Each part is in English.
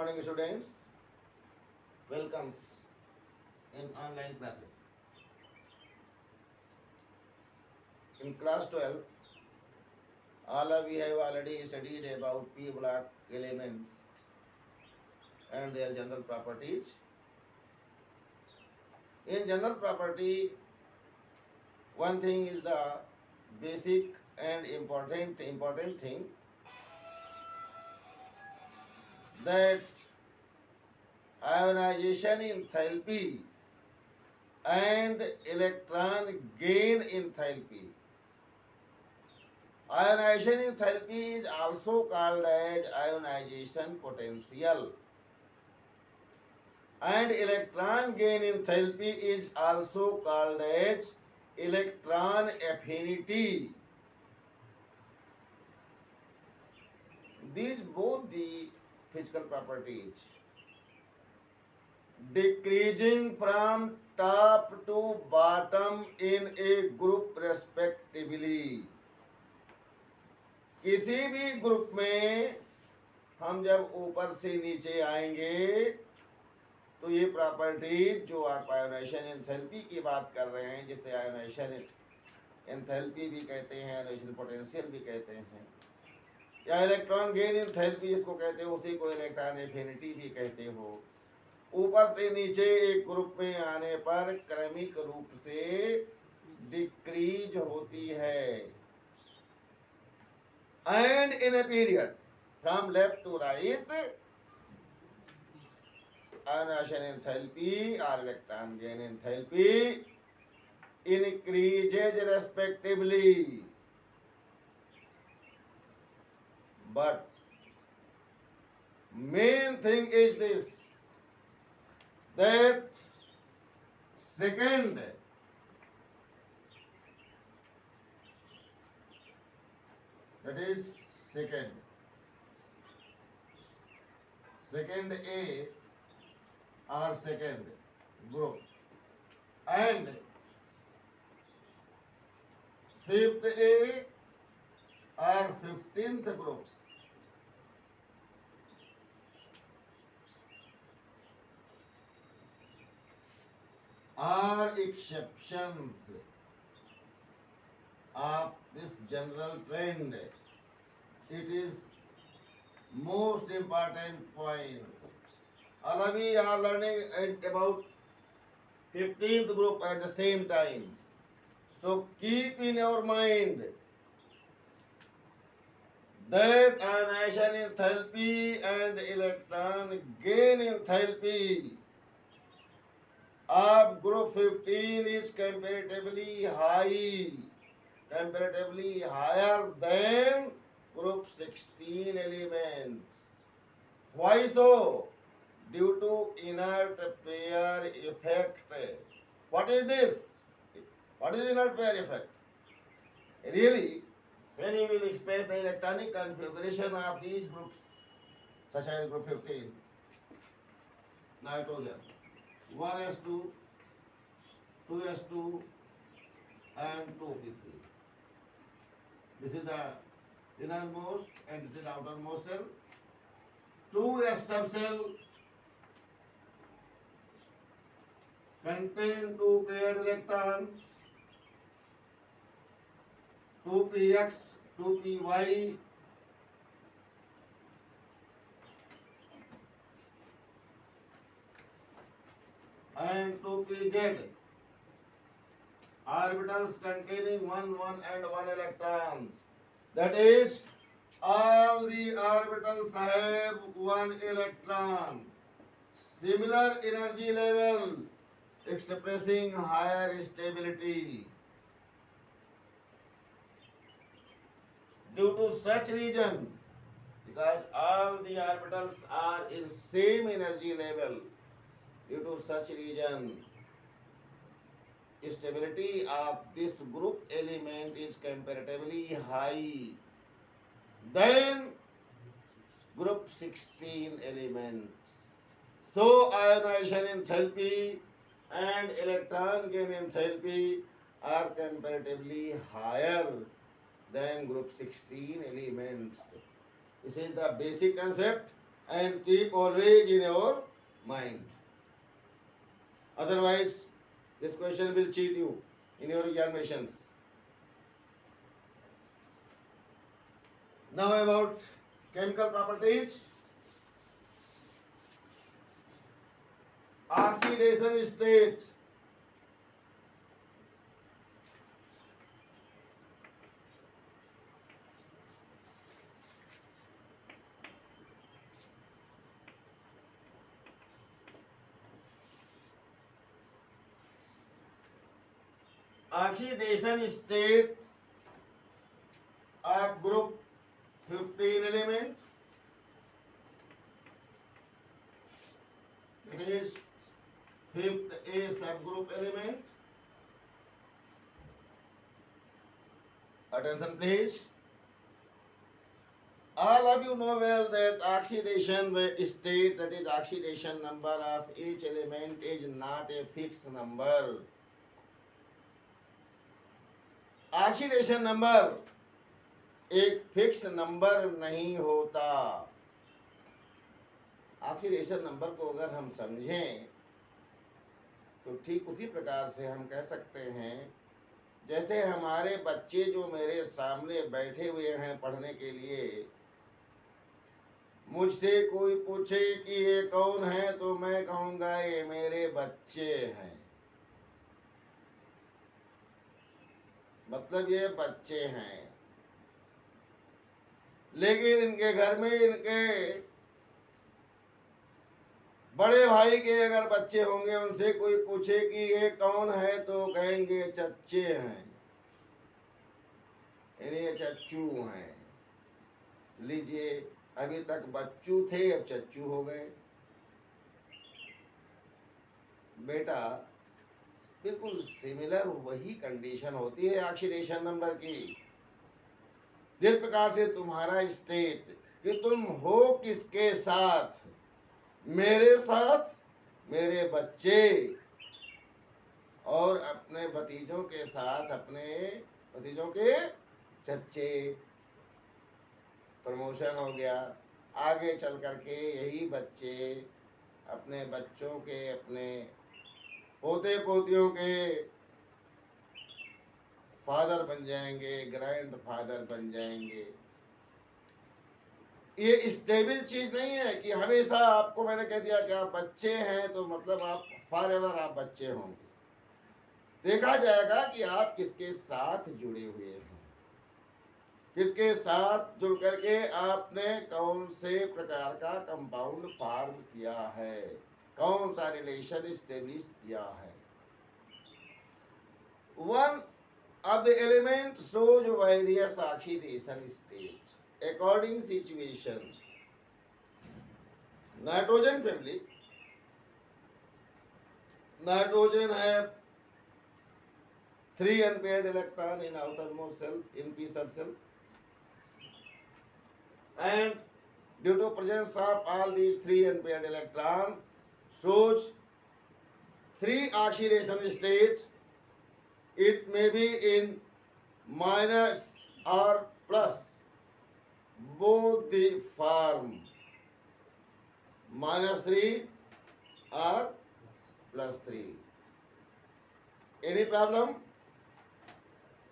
morning, students. Welcomes in online classes. In class 12, all of you have already studied about p block elements and their general properties. In general property, one thing is the basic and important thing, that ionization enthalpy and electron gain enthalpy. Ionization enthalpy is also called as ionization potential, and electron gain enthalpy is also called as electron affinity. These both the physical properties, decreasing from top to bottom in a group respectively. किसी भी group में हम जब ऊपर से नीचे आएंगे तो ये प्रॉपर्टीज जो आप आयोनाइजेशन एंथैल्पी की बात कर रहे हैं, जिसे आयोनाइजेशन एंथैल्पी भी कहते हैं, आयोनाइजेशन पोटेंशियल भी कहते हैं, या इलेक्ट्रॉन गेन एंथैल्पी जिसको कहते हो, उसी को इलेक्ट्रॉन एफिनिटी भी कहते हो, ऊपर से नीचे एक ग्रुप में आने पर क्रमिक रूप से डिक्रीज होती है. And in a period from left to right, ionization enthalpy or electron gain enthalpy increases respectively. But main thing is this, that second that is second A or second group and fifth A or 15th group are exceptions of this general trend. It is most important point. All of you are learning about 15th group at the same time. So keep in your mind that ionization enthalpy and electron gain enthalpy of group 15 is comparatively higher than group 16 elements. Why so? Due to inert pair effect. What is this? What is inert pair effect? Really, when you will express the electronic configuration of these groups, such as group 15, now I told them 1s2, 2s2, and 2p3. This is the innermost and this is the outermost cell. 2s subcell contain two paired electrons, 2px, 2py, and 2pz. Orbitals containing 1 and 1 electrons. That is, all the orbitals have 1 electron. Similar energy level, expressing higher stability. Due to such reason, because all the orbitals are in same energy level, due to such reason, stability of this group element is comparatively high than group 16 elements. So ionization enthalpy and electron gain enthalpy are comparatively higher than group 16 elements. This is the basic concept, and keep always in your mind. Otherwise, this question will cheat you in your examinations. Now about chemical properties. Oxidation state. Oxidation state of group 15 element. It is fifth A subgroup element. Attention please. All of you know well that oxidation state, that is oxidation number of each element, is not a fixed number. Oxidation number एक fix number नहीं होता। Oxidation number को अगर हम समझें तो ठीक उसी प्रकार से हम कह सकते हैं जैसे हमारे बच्चे जो मेरे सामने बैठे हुए हैं पढ़ने के लिए, मुझसे कोई पूछे कि ये कौन है तो मैं कहूँगा ये मेरे बच्चे हैं, मतलब ये बच्चे हैं। लेकिन इनके घर में इनके बड़े भाई के अगर बच्चे होंगे, उनसे कोई पूछे कि ये कौन है तो कहेंगे चच्चे हैं, ये चच्चू हैं। लीजिए, अभी तक बच्चू थे, अब चच्चू हो गए। बेटा, बिल्कुल सिमिलर वही कंडीशन होती है ऑक्सीडेशन नंबर की। जिस प्रकार से तुम्हारा स्टेट कि तुम हो किसके साथ, मेरे साथ, मेरे बच्चे और अपने भतीजों के साथ अपने भतीजों के चच्चे। प्रमोशन हो गया, आगे चल करके यही बच्चे अपने बच्चों के, अपने पोते पोतियों के फादर बन जाएंगे, ग्रैंड फादर बन जाएंगे। ये स्टेबल चीज नहीं है कि हमेशा आपको मैंने कह दिया कि आप बच्चे हैं तो मतलब आप फॉरएवर आप बच्चे होंगे। देखा जाएगा कि आप किसके साथ जुड़े हुए हैं, किसके साथ जुड़ करके आपने कौन से प्रकार का कंपाउंड फॉर्म किया है, कौन सा रिलेशन स्टेब्लिश किया है। One of the element shows various oxidation state according situation. Nitrogen family, nitrogen have 3 unpaired electron in outermost cell, in p subcell, and due to presence of all these 3 unpaired electron shows 3 oxidation state. It may be in minus or plus, both the form, -3 or +3. Any problem?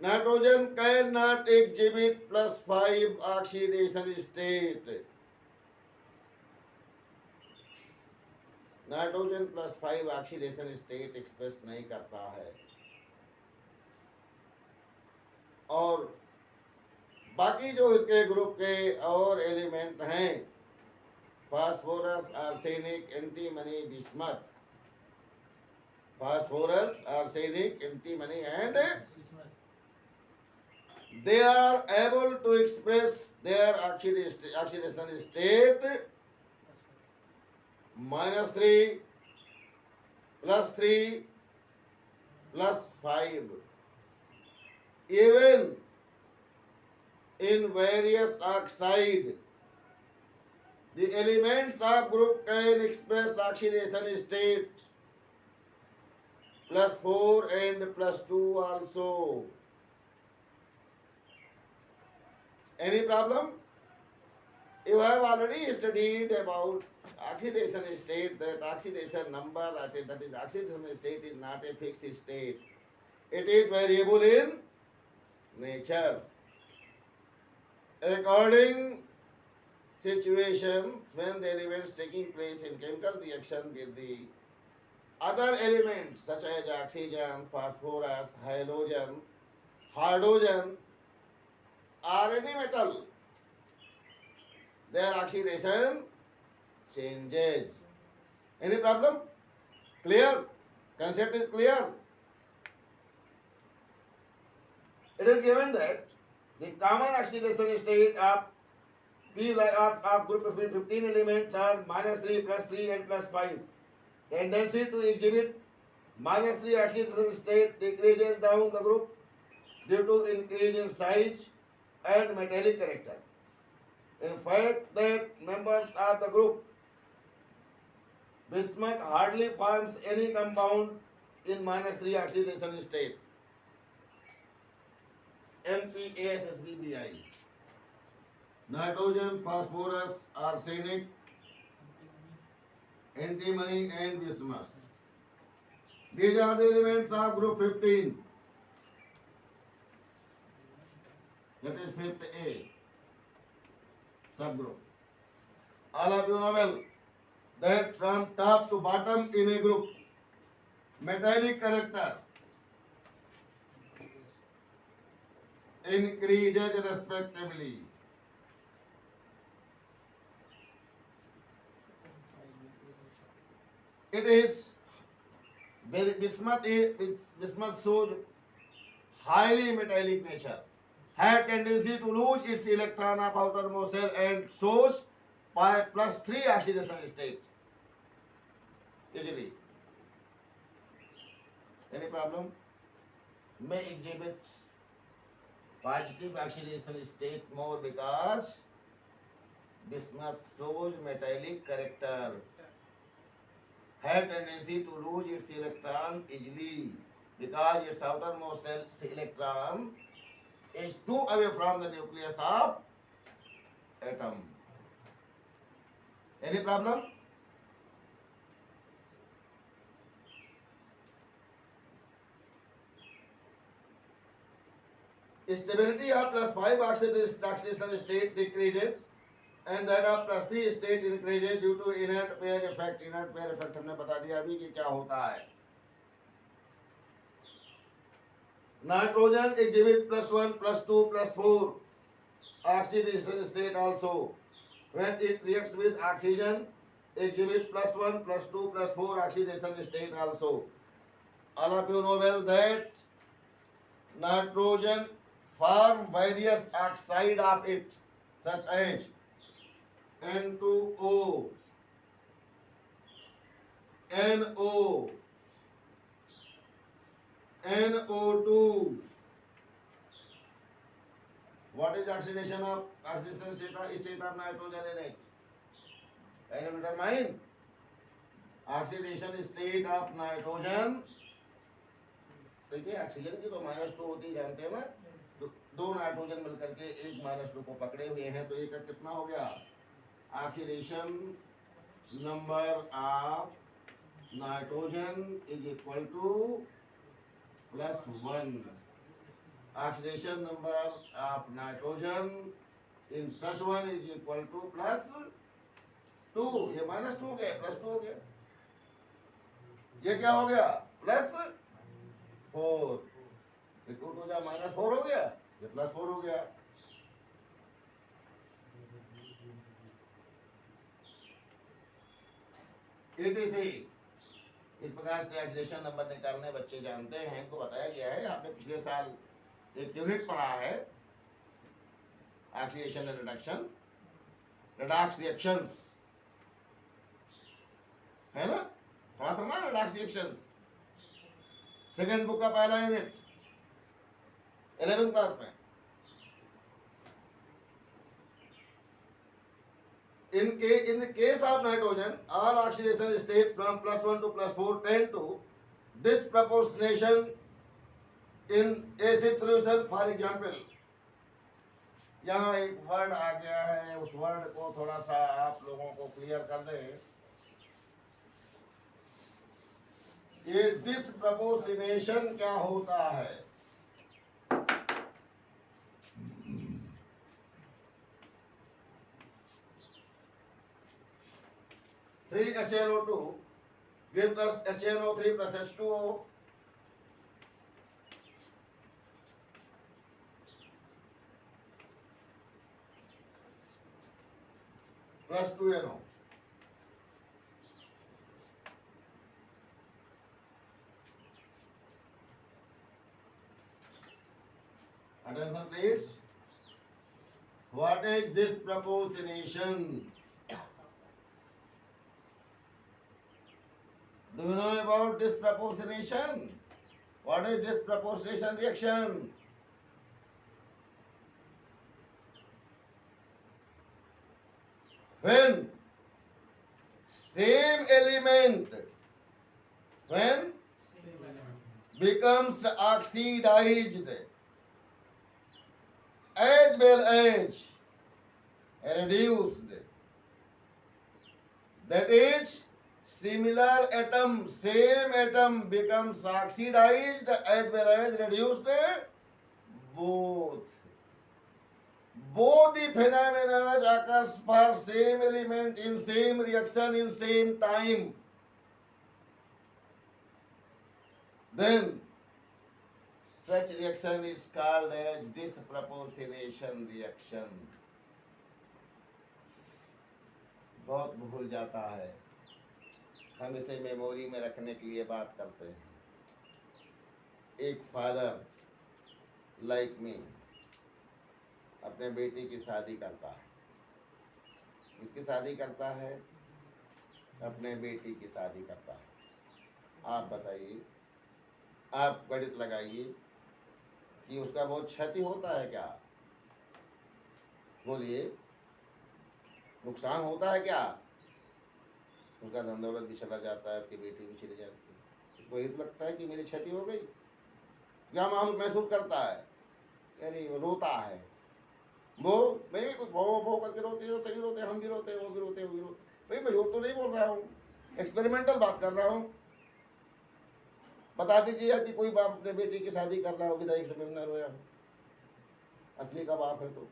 Nitrogen cannot exhibit +5 oxidation state. Nitrogen +5 oxidation state express नहीं करता है। और बाकी जो इसके group के और element हैं, phosphorus, arsenic, antimony, bismuth, phosphorus, arsenic, antimony and they are able to express their oxidation state -3, +3, +5. Even in various oxide, the elements of group can express oxidation state +4 and +2 also. Any problem? You have already studied about oxidation state, that oxidation number, that is oxidation state is not a fixed state. It is variable in nature. According situation, when the elements taking place in chemical reaction with the other elements such as oxygen, phosphorus, halogen, hydrogen, or any metal, their oxidation changes. Any problem? Clear? Concept is clear? It is given that the common oxidation state of of group of 15 elements are -3, +3 and +5. Tendency to exhibit -3 oxidation state decreases down the group due to increase in size and metallic character. In fact, that members of the group bismuth hardly forms any compound in -3 oxidation state. NPASSBBI. Nitrogen, phosphorus, arsenic, antimony and bismuth. These are the elements of group 15. That is 5th A subgroup. All of you know well that from top to bottom in a group, metallic character increases respectively. It is bismuth shows highly metallic nature, have tendency to lose its electron of outermost shell and shows by +3 oxidation state easily. Any problem? May exhibit positive oxidation state more because bismuth shows metallic character, have tendency to lose its electron easily because its outermost shell electron is too away from the nucleus of atom. Any problem? Stability of +5 oxidation state decreases and that of +3 state increases due to inert pair effect. Inert pair effect हमने बता दिया अभी कि क्या होता है. Nitrogen exhibit +1, +2, +4 oxidation state also. When it reacts with oxygen, exhibit +1, +2, +4 oxidation state also. All of you know well that nitrogen form various oxide of it, such as N2O, NO, NO2. What is oxidation state of nitrogen in it? Can you determine? Oxidation state of nitrogen. देखिए oxygen की तो -2 होती है, जानते हैं ना. तो दो नाइट्रोजन मिलकर के एक -2 को पकड़े हुए हैं, तो एक का कितना हो गया? Oxidation number of nitrogen is equal to +1. Oxidation number of nitrogen in such one is equal to +2. ये -2 हो गया, +2 हो गया. ये क्या हो गया? +4. ये 2 2 जा -4 हो गया, ये +4 हो गया. ETC इस प्रकार से ऑक्सीडेशन नंबर निकालने बच्चे जानते हैं, इनको बताया गया है. आपने पिछले साल एक यूनिट पढ़ा है oxidation and reduction, redox reactions, है ना? पढ़ा था ना रिडॉक्स रिएक्शंस. सेकंड बुक का पहला यूनिट 11th क्लास में. In the case of nitrogen, all oxidation state from +1 to +4 tend to disproportionation in acid solution. For example, यहाँ एक वर्ड आ गया है, उस वर्ड को थोड़ा सा आप लोगों को क्लियर कर दें। ये डिस्प्रपोर्शनेशन क्या होता है? Three HNO2 gives us HNO3 plus H2O. Plus 2NO. Attention please. What is disproportionation? Do you know about disproportionation? What is disproportionation reaction? When same element becomes oxidized as well as reduced, that is similar atom, same atom becomes oxidized as well as reduced, both the phenomena occurs for same element in same reaction in same time, then such reaction is called as disproportionation reaction. बहुत भूल जाता है, हम इसे memory में रखने के लिए बात करते हैं। एक फादर लाइक मी अपने बेटी की शादी करता है। किसकी शादी करता है? अपने बेटी की शादी करता है। आप बताइए, आप गणित लगाइए कि उसका बहुत क्षति होता है क्या? बोलिए, नुकसान होता है क्या? उसका धन दौलत भी चला जाता है, उसकी बेटी भी चली जाती है। उसको ये लगता है कि मेरी क्षति हो गई। क्या महसूस करता है? यानी वो रोता है, वो मैं भी कुछ भो करके रोती है, सभी रोते हैं, हम भी रोते हैं, वो भी रोते हैं, वो भी रोते हैं। भाई मैं झूठ तो नहीं बोल रहा हूँ, एक्सपेरिमेंटल बात कर रहा हूँ। बता दीजिए कि कोई बाप अपने बेटी की शादी कर रहा हो, विदाई से न रोया हो, असली का बाप है तो।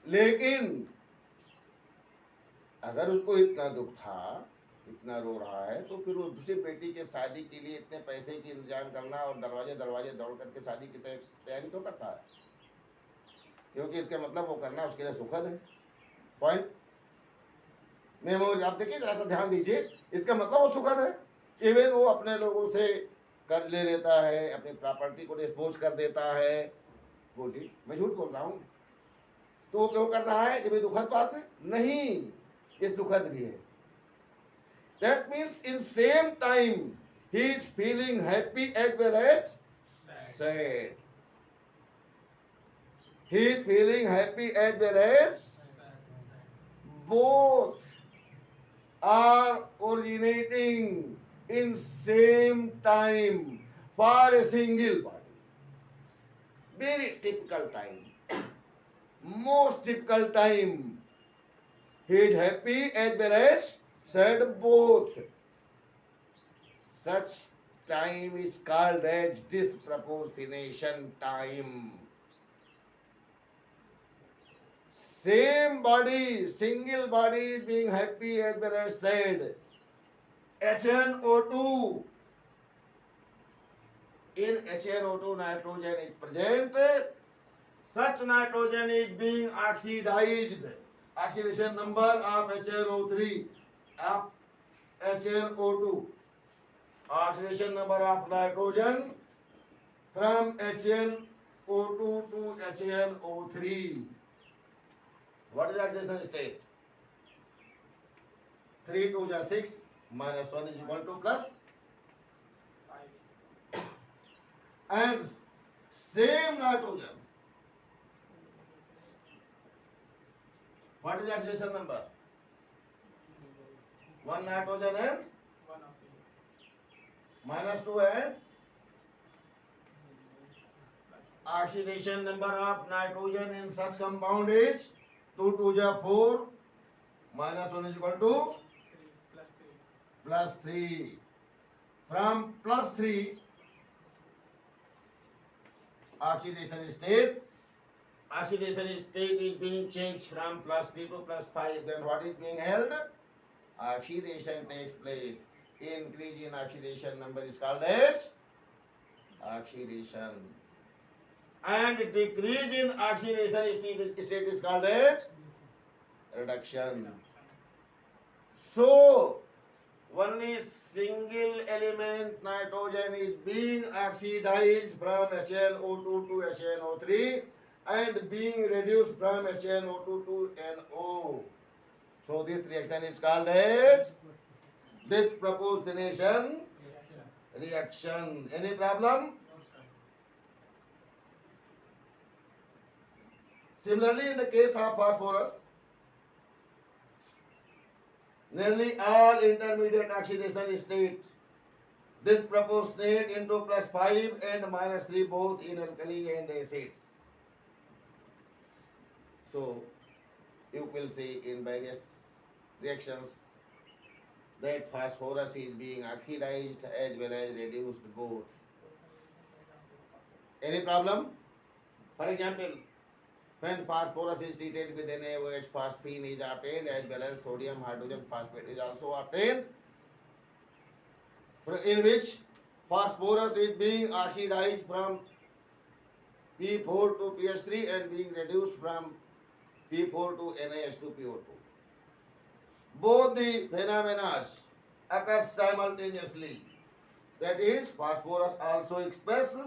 लेकिन अगर उसको इतना दुख था, इतना रो रहा है, तो फिर वो दूसरी बेटी के शादी के लिए इतने पैसे की इंतजाम करना और दरवाजे दरवाजे दौड़ करके शादी की तैयारी क्यों करता है? क्योंकि इसका मतलब वो करना उसके लिए सुखद है। पॉइंट मेमोरी, आप देखिए जरा सा ध्यान दीजिए, इसका मतलब वो सुखद है। इवन वो अपने लोगों से कर्ज ले लेता है, अपनी प्रॉपर्टी को डिस्पोज कर देता है। बोलिए, मैं झूठ बोल रहा हूँ? तो वो क्यों कर रहा है? जब ये दुखद बात है? नहीं, ये सुखद भी है। That means in same time he is feeling happy as well as sad. He is feeling happy as well as both are originating in same time for a single body. Very typical time. Most typical time. He is happy as well as sad both. Such time is called as disproportionation time. Same body, single body is being happy as well as sad. HNO2. In HNO2 nitrogen is present. Such nitrogen is being oxidized. Oxidation number of HNO3 of HNO2. Oxidation number of nitrogen from HNO2 to HNO3. What is oxidation state? 3 2 is 6, minus 1 is equal to plus 5. And same nitrogen. What is oxidation number? 1 nitrogen and minus 2 and oxidation number of nitrogen in such compound is 2 2 ja 4 minus 1 is equal to plus 3. From plus 3 oxidation state is being changed from plus 3 to plus 5. Then what is being held? Oxidation takes place. Increase in oxidation number is called as oxidation. And decrease in oxidation state is called as reduction. So, only single element nitrogen is being oxidized from HNO2 to HNO3 and being reduced from HNO2 to NO. So, this reaction is called as disproportionation reaction. Any problem? Similarly, in the case of phosphorus, nearly all intermediate oxidation state disproportionate into plus 5 and minus 3 both in alkali and acids. So, you will see in various reactions that phosphorus is being oxidized as well as reduced both. Any problem? For example, when phosphorus is treated with NaOH, phosphine is obtained as well as sodium hydrogen phosphate is also obtained, in which phosphorus is being oxidized from P4 to PH3 and being reduced from P4 to NaH2PO2. Both the phenomena occur simultaneously. That is, phosphorus also expresses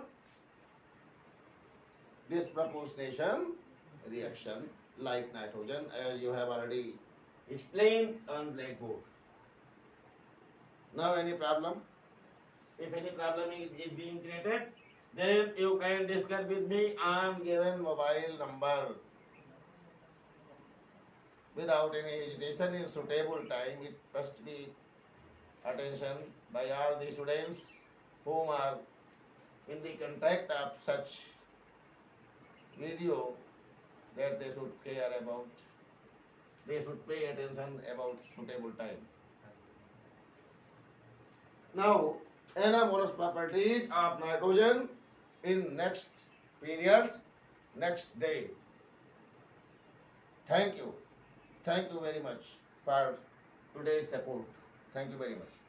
disproportionation reaction like nitrogen, as you have already explained on blackboard. Now, any problem? If any problem is being created, then you can discuss with me on given mobile number. Without any hesitation, in suitable time, it must be attention by all the students whom are in the contact of such video, that they should care about, they should pay attention about suitable time. Now, NMOLS properties of nitrogen in next period, next day. Thank you. Thank you very much for today's support. Thank you very much.